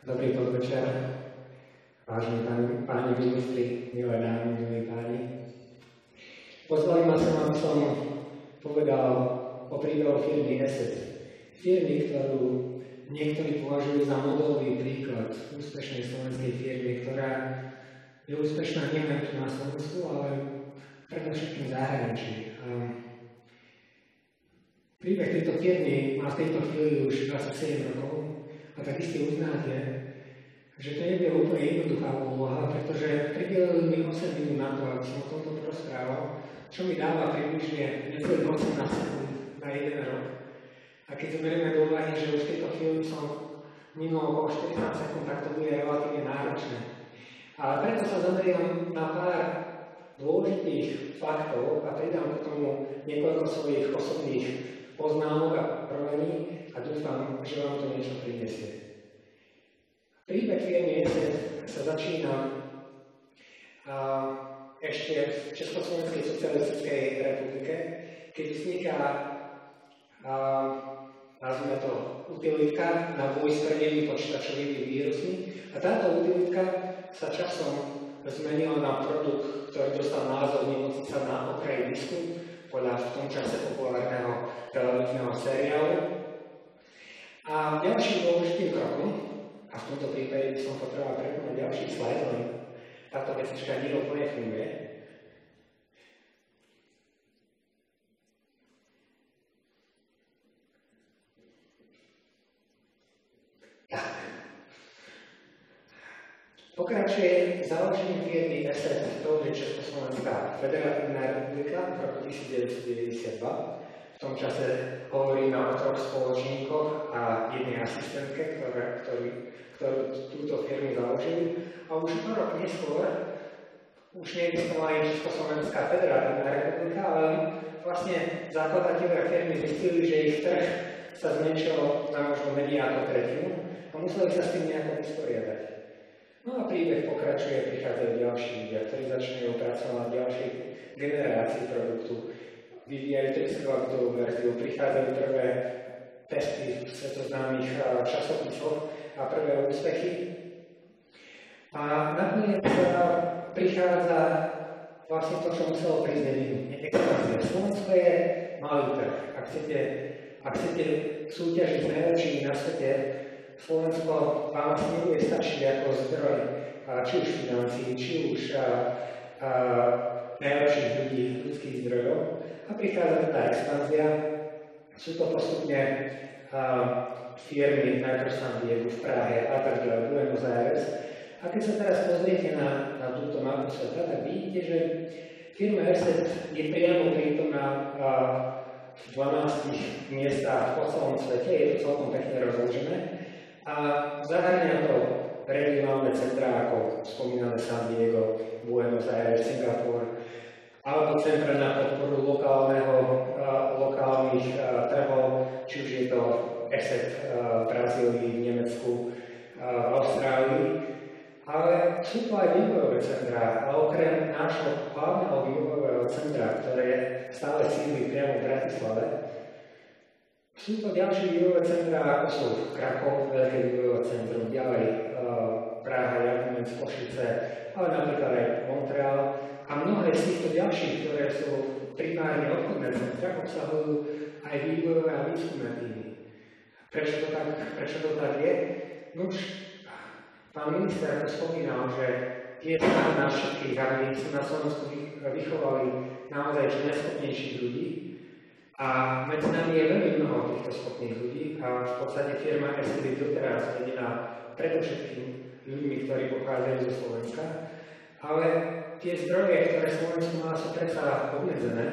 Dobrý podvečer, vážení páni ministri, milé dámy, milí páni. Pozvali ma som, aby som povedal o príbehu firmy Asset. Firmy, ktorú niektorí považujú za modelový príklad úspešnej slovenskej firmy, ktorá je úspešná nielen tu na Slovensku, ale predovšetkým v zahraničí. Príbeh tejto firmy má v tejto chvíli už 27 rokov a tak iste uznáte, že to nebude úplne jednoduchá úloha, pretože pridelili mi 8 minút na to, aby som o tomto porozprával, čo mi dáva približne necelých 18 sekúnd na 1 rok. A keď zoberieme do úvahy, že už v tejto chvíli som minul okolo 40 sekúnd, tak to bude relatívne náročné. Ale preto sa zameriam na pár dôležitých faktov a pridám k tomu niekoľko svojich osobných poznámok a provení a dúfam, že vám to niečo prinesie. Príbeh firmy Asset sa začína ešte v Československej socialistickej republike, keď vzniká nazvime to utilitka na boj s tvrdými počítačovými vírusmi a táto utilitka sa časom zmenila na produkt, ktorý dostal názov Nemocnica na okraji disku podľa v tom čase populárneho televízneho seriálu. A ďalším dôležitým krokom, a v tomto prípade by som potreboval prepnúť ďalší slajd, len táto vecička nie úplne funguje. Pokračuje založením firmy Asset v tom, že Československá federatívna republika v roku 1992. V tom čase hovoríme o 3 spoločníkoch a jednej asistentke, ktorú túto firmu založili. A už o rok neskôr už neexistovala ani Československá federatívna republika, ale vlastne zakladatelia firmy zistili, že ich trh sa zmenšil na možno menej ako tretinu a museli sa s tým nejako vysporiadať. No a príbeh pokračuje, prichádzajú ďalší ľudia, ktorí začínajú pracovať na ďalšej generácii produktu, vyvíjajú textovú verziu, prichádzajú prvé testy v svetoznámych časopisoch a prvé úspechy. A nakoniec prichádza vlastne to, čo muselo prísť expanzia. Slovensko je malý trh. Ak chcete súťažiť s najlepšími na svete, Slovensko vám asi nebude stačiť ako zdroj, či už financií, či už najlepších ľudí, ľudských zdrojov. A prichádza tá expanzia. Sú to postupne firmy najprv v San Diegu, v Prahe a tak ďalej, Buenos Aires. A keď sa teraz pozriete na túto mapu sveta, tak vidíte, že firma Asset je priamo prítomná v 12 miestach po celom svete, je to celkom pekne rozložené. A zahrania to regionálne centrá ako spomínané San Diego, Buenos Aires, Singapur, alebo centra na podporu lokálnych trhov, či už je to Asset v Brazílii, v Nemecku, v Austrálii. Ale sú to aj vývojové centrá a okrem nášho hlavného vývojového centra, ktoré stále sídli priamo v Bratislave, sú to ďalšie vývojové centrá, ako sú Krakov, veľké vývojové centrum, ďalej Praha, Jablonec, Košice, ale napríklad aj Montreal. A mnohé z týchto ďalších, ktoré sú primárne obchodné centra, obsahujú aj vývojové a výskumné týmy. Prečo to tak je? No už pán minister to spomínal, že tie snahy na všetkých, aby sa na Slovensku vychovali naozaj čo najschopnejších ľudí. A medzi nami je veľmi mnoho týchto schopných ľudí a v podstate firma Asset je doteraz vedená predovšetkým ľuďmi, ktorí pochádzajú zo Slovenska. Ale tie zdroje, ktoré Slovensko má, sú predsa obmedzené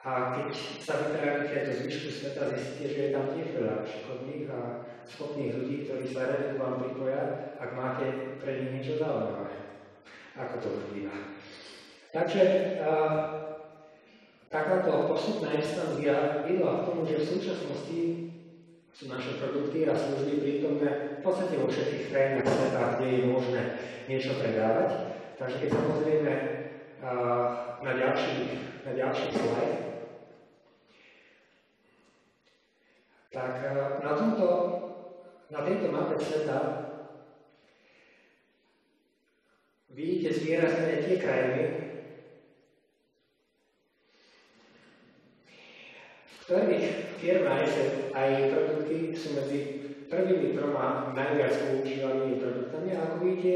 a keď sa vytrávite do zvyšku sveta, zistíte, že je tam tiež veľa šikovných a schopných ľudí, ktorí sa radi k vám pripoja, ak máte pre nich niečo zaujímavé. Ako to býva. Takže takáto postupná expanzia viedla k tomu, že v súčasnosti sú naše produkty a služby prítomné v podstate vo všetkých krajinách sveta, kde je možné niečo predávať. Takže keď sa pozrieme na ďalší slajd, tak na tejto mape sveta vidíte zvýraznené tie krajiny, v ktorých firma ESET a jej produkty sú medzi prvými troma najviac používanými produktami. A ako vidíte,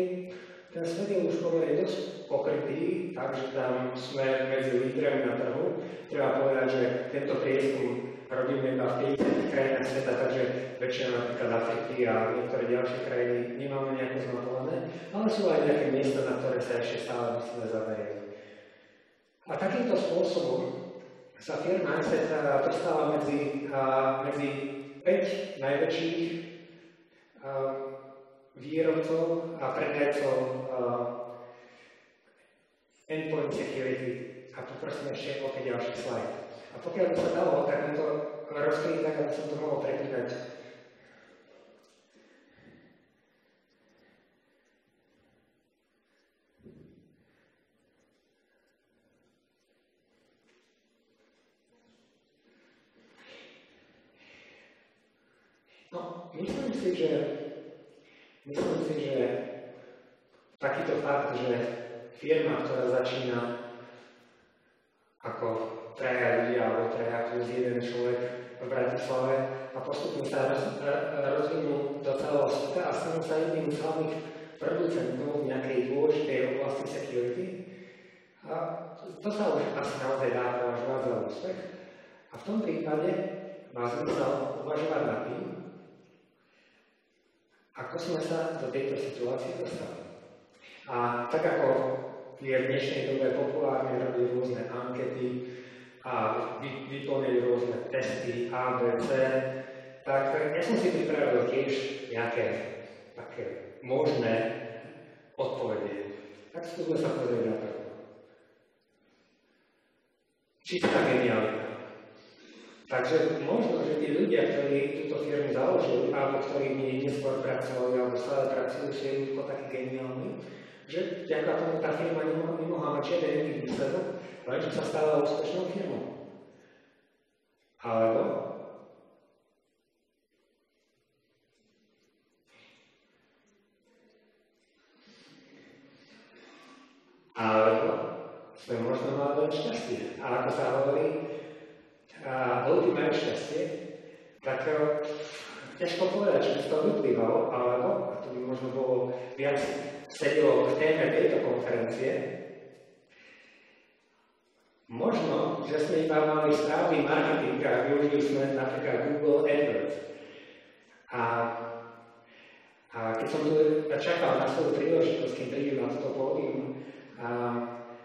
ten svet je už pomerne dosť pokrytý, takže tam sme medzi lídrami na trhu. Treba povedať, že tento prieskum robíme iba v 50 krajinách sveta, takže väčšina napríklad Afriky a niektoré ďalšie krajiny nemáme nejako zmapované, ale sú aj nejaké miesta, na ktoré sa ešte stále musíme zamerať. A takýmto spôsobom sa firma ESET dostáva medzi 5 najväčších výrobcov a predajcov endpoint security. A poprosím ešte opäť ďalší slajd. A pokiaľ by sa dalo, tak mi to rozkryť tak, aby som to mohol preklikať. No, myslím si, že takýto fakt, že firma, ktorá začína ako traja ľudia alebo traja plus jeden človek v Bratislave a postupne sa rozvinú do celého sveta a stanú sa jedným z hlavných producentov v nejakej dôležitej oblasti security. A to sa už asi naozaj dá považovať za úspech. A v tom prípade má zmysel uvažovať nad tým, ako sme sa do tejto situácie dostali. A tak ako je v dnešnej dobe populárne robiť rôzne ankety a vyplniť rôzne testy A, B, C, tak ja som si pripravil tiež nejaké také možné odpovede. Tak skúsme sa pozrieť na to. Čistá genialita. Takže možno, že tí ľudia, ktorí túto firmu založili, alebo ktorí v nej neskôr pracovali, alebo stále pracujú, sú jednoducho takí geniálni, že vďaka tomu tá firma nemohla mať žiaden iný výsledok, lenže sa stala úspešnou firmou. Alebo sme možno mali len šťastie. A ako sa hovorí, ľudí majú šťastie, tak ťažko povedať, či by to vyplývalo, alebo, a to by možno bolo viac sedelo k téme tejto konferencie, možno, že sme iba mali správny marketing a využili sme napríklad Google AdWords. A keď som tu čakal na svoju príležitosť, kým prídem na toto pódium,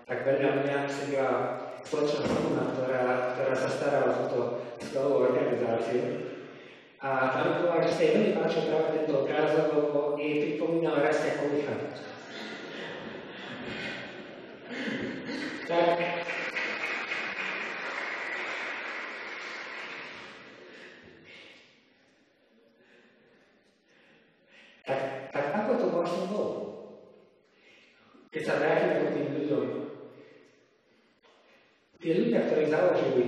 tak vedľa mňa sedela spoločná firma, ktorá sa starala o túto skvelú organizáciu. A tam povedala, že sa jej veľmi páčil práve tento obrázok, lebo jej pripomínal Rastia Kolicha. Tak ako to vlastne bolo? Keď sa vrátime k tým ľuďom, tí ľudia, ktorí založili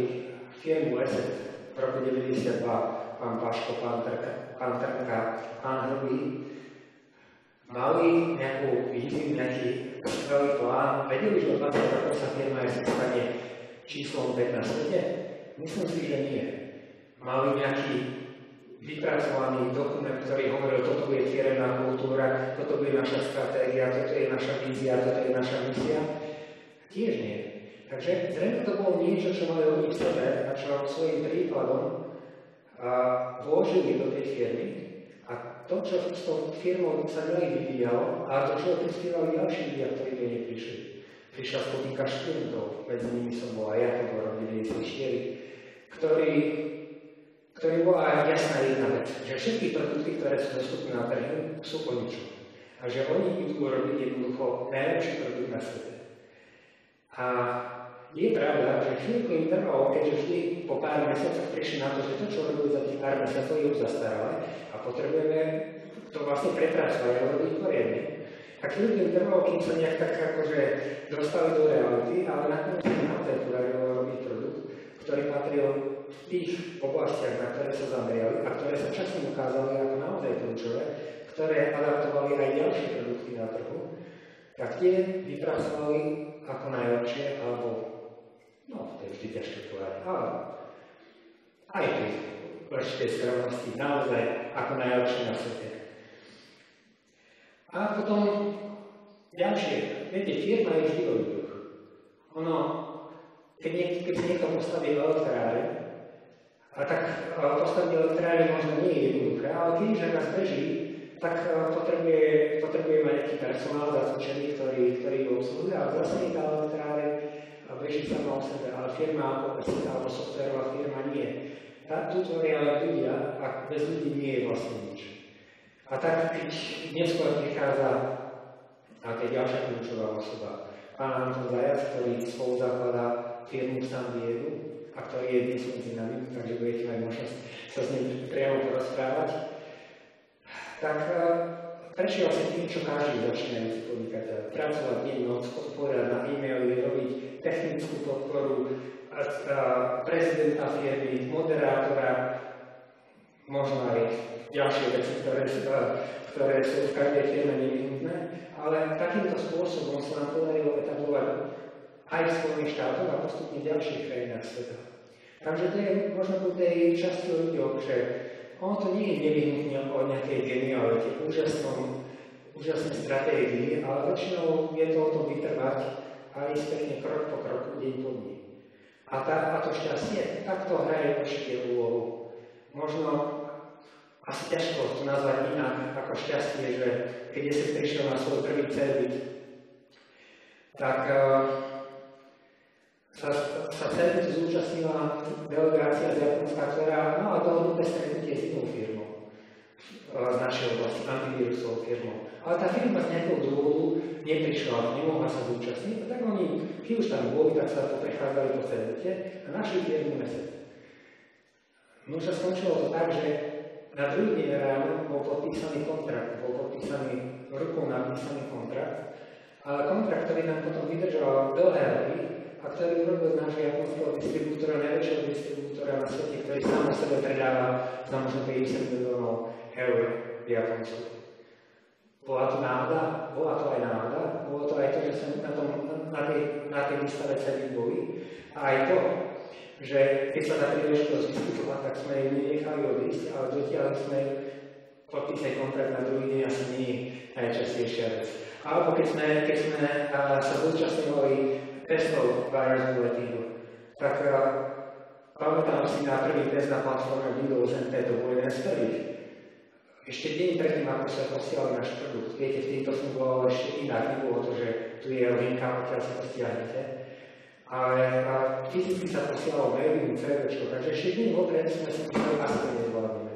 firmu ESET v roku 92, pán Paško, pán Trnka, pán Hrubý, mali nejakú víziu, nejaký skvelý plán, vedeli, že o 20 rokov sa firma ESET stane číslom 5 na svete? Myslím si, že nie. Mali nejaký vypracovaný dokument, ktorý hovoril, toto bude firemná kultúra, toto bude naša stratégia, toto je naša vízia, toto je naša misia? Tiež nie. Takže zrejme to bolo niečo, čo mali oni v sebe a čo svojím príkladom vložili do tej firmy a to, čo s tou firmou sa ďalej vyvíjalo a to, čo prispievali ďalší ľudia, ktorí do nej prišli. Prišla skupinka študentov, medzi nimi som bol aj ja, to bol rok 94, ktorý bola jasná jedna vec, že všetky produkty, ktoré sú dostupné na trhu, sú o ničom. A že oni idú robiť jednoducho najlepší produkt na svete. A je pravda, že chvíľku im trvalo, keďže vždy po pár mesiacoch prišli na to, že to, čo robili za tých pár mesiacov, je už zastaralé a potrebujeme to vlastne prepracovať a robiť poriadne. A chvíľku im trvalo, kým sa nejak tak akože dostali do reality, ale nakoniec sa naozaj podarilo robiť produkt, ktorý patril v tých oblastiach, na ktoré sa zameriali a ktoré sa časom ukázali ako naozaj kľúčové, ktoré adaptovali aj ďalšie produkty na trhu. tak tie vypracovali ako najlepšie, alebo, no, to je vždy ťažké povedať, ale aj pri určitej skromnosti, naozaj ako najlepšie na svete. A potom ďalšie, viete, firma je vždy o ľuďoch. Ono, keď si niekto postaví elektráreň, a tak postaviť elektráreň možno nie je jednoduché, ale keď už raz beží, tak potrebuje mať nejaký personál zacvičený, ktorý ho obsluhuje, ale zase je tá elektráreň a beží sama o sebe, ale firma alebo softwarová firma nie. Tu tvoria ale ľudia a bez ľudí nie je vlastne nič. A tak, keď neskôr prichádza a keď ďalšia kľúčová osoba, pán Anton Zajac, ktorý spolu zakladá firmu San Diego, a ktorý je dnes medzi nami, takže budete mať možnosť sa s ním priamo porozprávať, tak prešiel si tým, čo každý začínajúci podnikateľ. Pracovať deň noc, odpovedať na e-maily, robiť technickú podporu prezidenta firmy, moderátora, možno aj ďalšie veci, ktoré sú v každej firme nevyhnutné, ale takýmto spôsobom sa nám podarilo etablovať aj v Spojených štátoch a postupne v ďalších krajinách sveta. Takže to je možno po tej časti o ľuďoch, že ono to nie je nevyhnutne o nejakej genialite, úžasnej stratégii, ale väčšinou je to o tom vytrvať a ísť pekne krok po kroku, deň po dni. A to šťastie, tak to hraje určite úlohu. Možno asi ťažko to nazvať inak ako šťastie, že keď si prišiel na svoj prvý CEBIT, tak sa CEBIT zúčastnila delegácia z Japonska, ktorá mala dohodnuté stretnutie s inou firmou z našej oblasti, antivírusovou firmou. Ale tá firma z nejakého dôvodu neprišla, nemohla sa zúčastniť, a tak oni, keď už tam boli, tak sa poprechádzali po CEBITe a našli firmu Meset. No už sa skončilo to tak, že na druhý deň ráno bol podpísaný kontrakt, rukou napísaný kontrakt, ale kontrakt, ktorý nám potom vydržal dlhé roky a ktorý urobil z nášho japonského distribútora, najväčšieho distribútora na svete, ktorý sám o sebe predáva za možno 50 miliónov eur v Japonsku. Bola to náhoda? Bola to aj náhoda. Bolo to aj to, že sme na tej výstave CEBIT boli. A aj to, že keď sa tá príležitosť vyskytla, tak sme ju nenechali odísť, ale dotiaľ sme podpísať kontrakt na druhý deň asi nie je najčastejšia vec. Alebo keď sme sa zúčastňovali testov Virus Bulletin, tak pamätám si na prvý test na platforme Windows NT, to bol jeden z prvých. Ešte deň predtým, ako sa posielali náš produkt. Viete, v týmto fungovalo ešte inak, nebolo to, že tu je linka, pokiaľ sa to stiahnete. Ale fyzicky sa posielalo mailing, CVčko, takže ešte deň vopred sme si mysleli, asi to nezvládneme.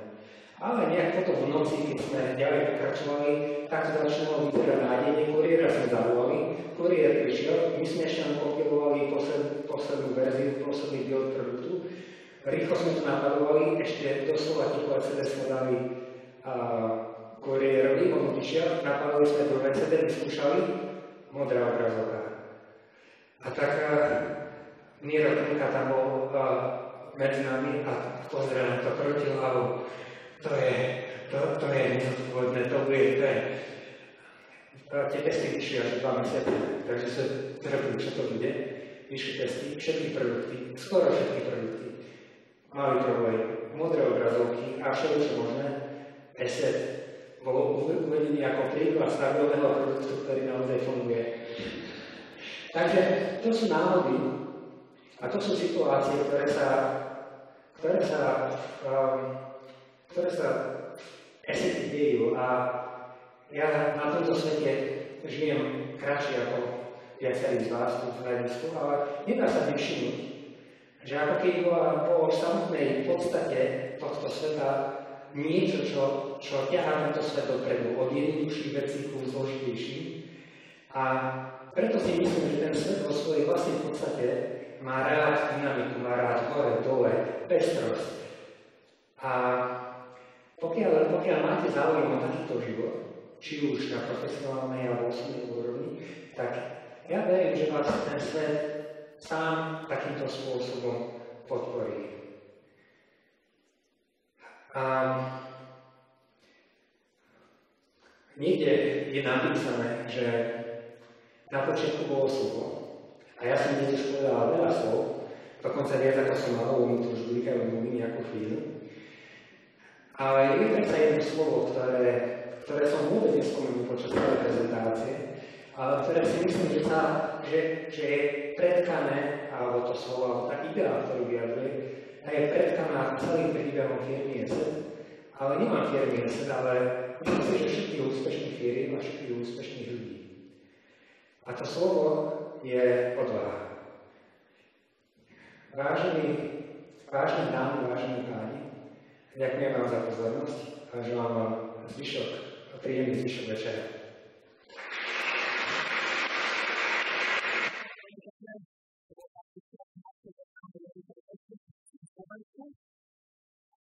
Ale nejak potom v noci, keď sme ďalej pokračovali, tak to začalo vyzerať nádejne, kuriéra sme zavolali, kuriér prišiel, my sme ešte kompilovali poslednú verziu, posledný build produktu. Rýchlo sme to napadovali, ešte doslova ticho CD sme dali kuriérovi, on odišiel, napadali sme to CD, vyskúšali, modrá obrazovka. A tak Miro Trnka tam bol medzi nami a pozrel to krútil hlavou. To je nezodpovedné, to bude. Tie testy vyšli až 2 mesiace, takže sa zhrabili, čo to bude. Vyšli testy, všetky produkty, skoro všetky produkty mali problém. Modré obrazovky a všetko možné. ESET bol uvedený ako príklad stabilného produktu, ktorý naozaj funguje. Takže to sú náhody a to sú situácie, ktoré sa ESETy dejú a ja na tomto svete žijem kratšie ako viacerí z vás v hľadisku, ale nedá sa nevšimnúť, že ako keď bolo v samotnej podstate tohto sveta niečo, čo ťahá tento svet dopredu, od jednoduchších vecí ku zložitejším. A preto si myslím, že ten svet vo svojej vlastnej podstate má rád dynamiku, má rád hore, dole, pestrosť. A pokiaľ máte záujem o takýto život, či už na profesionálnej alebo osobnej úrovni, tak ja verím, že vás ten svet sám takýmto spôsobom podporí. A niekde je napísané, že Na počiatku bolo slovo. A ja som dnes už povedal veľa slov, dokonca viac ako som mal, lebo mi to už blíkajú dlhý nejakú chvíľu. Ale je predsa jedno slovo, ktoré som vôbec nespomenul počas celej prezentácie, ale ktoré si myslím, že je predkané, alebo to slovo, alebo tá idea, ktorú vyjadruje, tá je predkaná celým príbehom firmy ESET. Ale nemám firmy ESET, ale myslím si, že všetkých úspešných firiem a všetkých úspešných ľudí. A to slovo je odvaha. Vážené dámy, vážení páni, ďakujem vám za pozornosť a želám vám príjemný zvyšok večera.